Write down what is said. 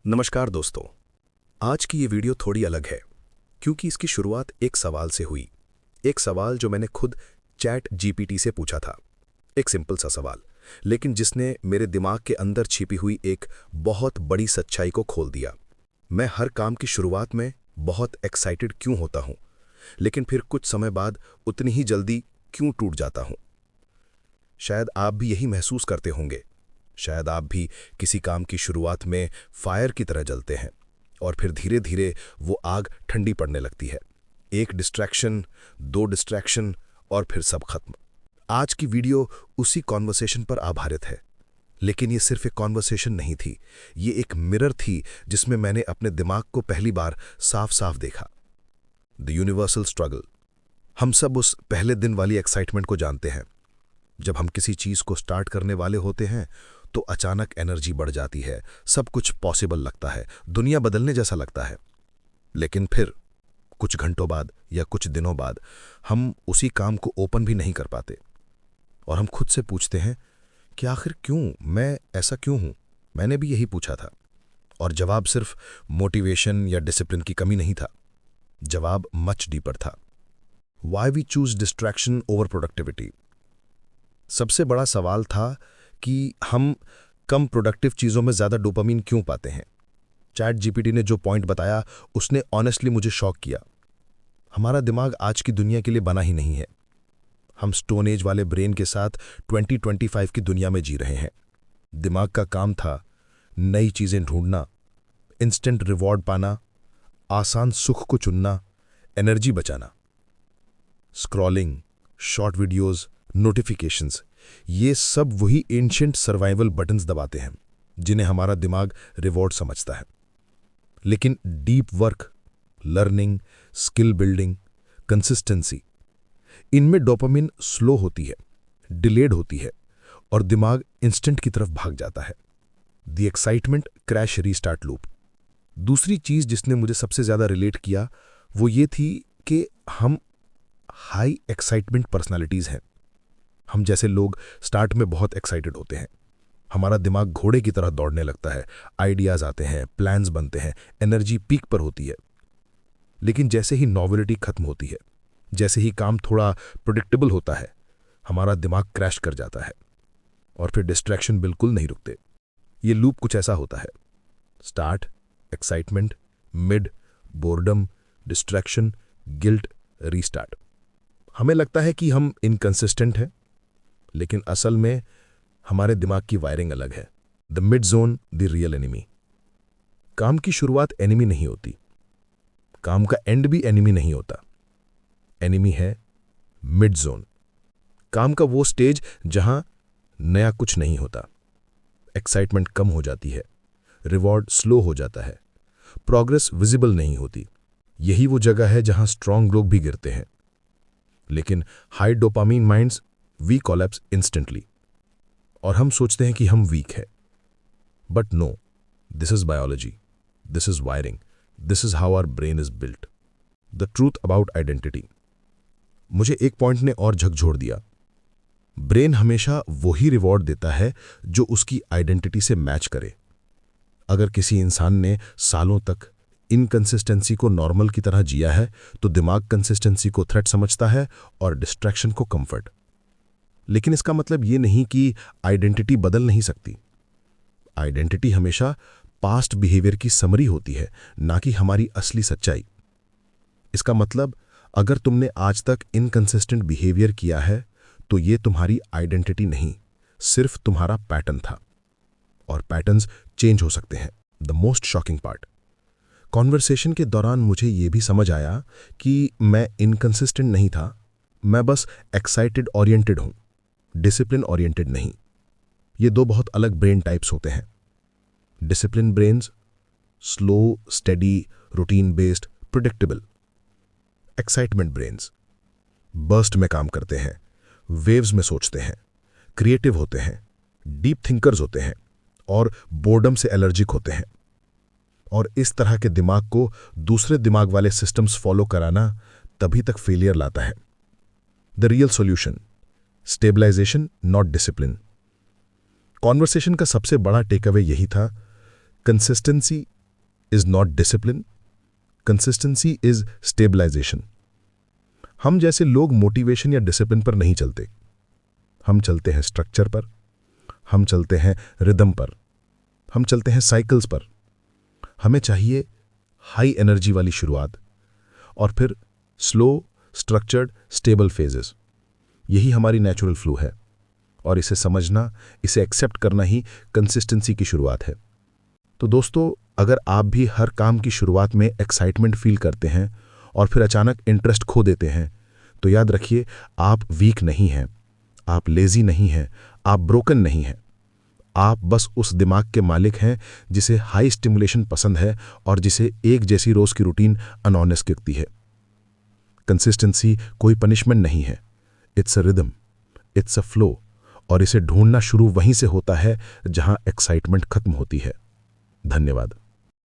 नमस्कार दोस्तों। आज की ये वीडियो थोड़ी अलग है क्योंकि इसकी शुरुआत एक सवाल से हुई। एक सवाल जो मैंने खुद चैट जीपीटी से पूछा था। एक सिंपल सा सवाल, लेकिन जिसने मेरे दिमाग के अंदर छिपी हुई एक बहुत बड़ी सच्चाई को खोल दिया। मैं हर काम की शुरुआत में बहुत एक्साइटेड क्यों होता हूँ, लेकिन फिर कुछ समय बाद उतनी ही जल्दी क्यों टूट जाता हूँ। शायद आप भी यही महसूस करते होंगे। शायद आप भी किसी काम की शुरुआत में फायर की तरह जलते हैं और फिर धीरे धीरे वो आग ठंडी पड़ने लगती है। एक डिस्ट्रैक्शन, दो डिस्ट्रैक्शन और फिर सब खत्म। आज की वीडियो उसी कॉन्वर्सेशन पर आधारित है, लेकिन ये सिर्फ एक कॉन्वर्सेशन नहीं थी। ये एक मिरर थी जिसमें मैंने अपने दिमाग को पहली बार साफ साफ देखा। The universal struggle. हम सब उस पहले दिन वाली एक्साइटमेंट को जानते हैं। जब हम किसी चीज को स्टार्ट करने वाले होते हैं तो अचानक एनर्जी बढ़ जाती है, सब कुछ पॉसिबल लगता है, दुनिया बदलने जैसा लगता है। लेकिन फिर कुछ घंटों बाद या कुछ दिनों बाद हम उसी काम को ओपन भी नहीं कर पाते और हम खुद से पूछते हैं कि आखिर क्यों, मैं ऐसा क्यों हूं। मैंने भी यही पूछा था और जवाब सिर्फ मोटिवेशन या डिसिप्लिन की कमी नहीं था। जवाब मच डीपर था। Why we choose distraction over productivity. सबसे बड़ा सवाल था कि हम कम प्रोडक्टिव चीज़ों में ज़्यादा डोपामीन क्यों पाते हैं। चैट जीपीटी ने जो पॉइंट बताया उसने ऑनेस्टली मुझे शॉक किया। हमारा दिमाग आज की दुनिया के लिए बना ही नहीं है। हम स्टोन एज वाले ब्रेन के साथ 2025 की दुनिया में जी रहे हैं। दिमाग का काम था नई चीज़ें ढूंढना, इंस्टेंट रिवॉर्ड पाना, आसान सुख को चुनना, एनर्जी बचाना। स्क्रॉलिंग, शॉर्ट वीडियोज़, नोटिफिकेशंस, ये सब वही एंशिएंट सर्वाइवल बटन्स दबाते हैं जिन्हें हमारा दिमाग रिवॉर्ड समझता है। लेकिन deep work, learning, skill building, consistency, इनमें डोपामिन स्लो होती है, डिलेड होती है और दिमाग इंस्टेंट की तरफ भाग जाता है। The excitement crash restart loop. दूसरी चीज जिसने मुझे सबसे ज्यादा रिलेट किया वो ये थी कि हम हाई एक्साइटमेंट पर्सनालिटीज हैं। हम जैसे लोग स्टार्ट में बहुत एक्साइटेड होते हैं। हमारा दिमाग घोड़े की तरह दौड़ने लगता है, आइडियाज आते हैं, प्लान्स बनते हैं, एनर्जी पीक पर होती है। लेकिन जैसे ही नॉवेलिटी खत्म होती है, जैसे ही काम थोड़ा प्रेडिक्टेबल होता है, हमारा दिमाग क्रैश कर जाता है और फिर डिस्ट्रैक्शन बिल्कुल नहीं रुकते। ये लूप कुछ ऐसा होता है। Start, excitement, mid, boredom, distraction, guilt, restart. हमें लगता है कि हम इनकंसिस्टेंट हैं, लेकिन असल में हमारे दिमाग की वायरिंग अलग है। The mid zone, the real enemy. काम की शुरुआत एनिमी नहीं होती, काम का एंड भी एनिमी नहीं होता। एनिमी है मिड जोन। काम का वो स्टेज जहां नया कुछ नहीं होता, एक्साइटमेंट कम हो जाती है, रिवॉर्ड स्लो हो जाता है, प्रोग्रेस विजिबल नहीं होती। यही वो जगह है जहां स्ट्रांग लोग भी गिरते हैं। लेकिन high dopamine minds, we collapse instantly और हम सोचते हैं कि हम वीक है। But no, this is biology, this is wiring, this is how our brain is built. The truth about identity. मुझे एक पॉइंट ने और झकझोर दिया। ब्रेन हमेशा वही रिवॉर्ड देता है जो उसकी आइडेंटिटी से मैच करे। अगर किसी इंसान ने सालों तक इनकंसिस्टेंसी को नॉर्मल की तरह जिया है तो दिमाग कंसिस्टेंसी को थ्रेट समझता है और डिस्ट्रैक्शन को कंफर्ट। लेकिन इसका मतलब ये नहीं कि आइडेंटिटी बदल नहीं सकती। आइडेंटिटी हमेशा पास्ट बिहेवियर की समरी होती है, ना कि हमारी असली सच्चाई। इसका मतलब अगर तुमने आज तक इनकंसिस्टेंट बिहेवियर किया है तो ये तुम्हारी आइडेंटिटी नहीं, सिर्फ तुम्हारा पैटर्न था। और पैटर्न्स चेंज हो सकते हैं। The most shocking part, conversation के दौरान मुझे ये भी समझ आया कि मैं इनकंसिस्टेंट नहीं था, मैं बस एक्साइटेड ओरिएंटेड हूं, डिसिप्लिन ओरिएंटेड नहीं। ये दो बहुत अलग ब्रेन टाइप्स होते हैं। Discipline brains slow, steady, routine based, predictable. Excitement brains burst में काम करते हैं, वेव्स में सोचते हैं, क्रिएटिव होते हैं, डीप थिंकर्स होते हैं और बोर्डम से एलर्जिक होते हैं। और इस तरह के दिमाग को दूसरे दिमाग वाले सिस्टम्स फॉलो कराना तभी तक फेलियर लाता है। The real solution, stabilization not discipline. Conversation का सबसे बड़ा टेकअवे यही था consistency is not discipline, consistency is stabilization. हम जैसे लोग मोटिवेशन या डिसिप्लिन पर नहीं चलते, हम चलते हैं स्ट्रक्चर पर, हम चलते हैं रिदम पर, हम चलते हैं साइकिल्स पर। हमें चाहिए हाई एनर्जी वाली शुरुआत और फिर स्लो, स्ट्रक्चर्ड, स्टेबल फेजेस। यही हमारी नेचुरल फ्लो है और इसे समझना, इसे एक्सेप्ट करना ही कंसिस्टेंसी की शुरुआत है। तो दोस्तों, अगर आप भी हर काम की शुरुआत में एक्साइटमेंट फील करते हैं और फिर अचानक इंटरेस्ट खो देते हैं, तो याद रखिए, आप वीक नहीं हैं, आप लेजी नहीं हैं, आप ब्रोकन नहीं हैं। आप बस उस दिमाग के मालिक हैं जिसे हाई स्टिमुलेशन पसंद है और जिसे एक जैसी रोज की रूटीन अनऑनेस्ट लगती है। कंसिस्टेंसी कोई पनिशमेंट नहीं है, it's a rhythm, it's a flow, और इसे ढूंढना शुरू वहीं से होता है जहां एक्साइटमेंट खत्म होती है। धन्यवाद।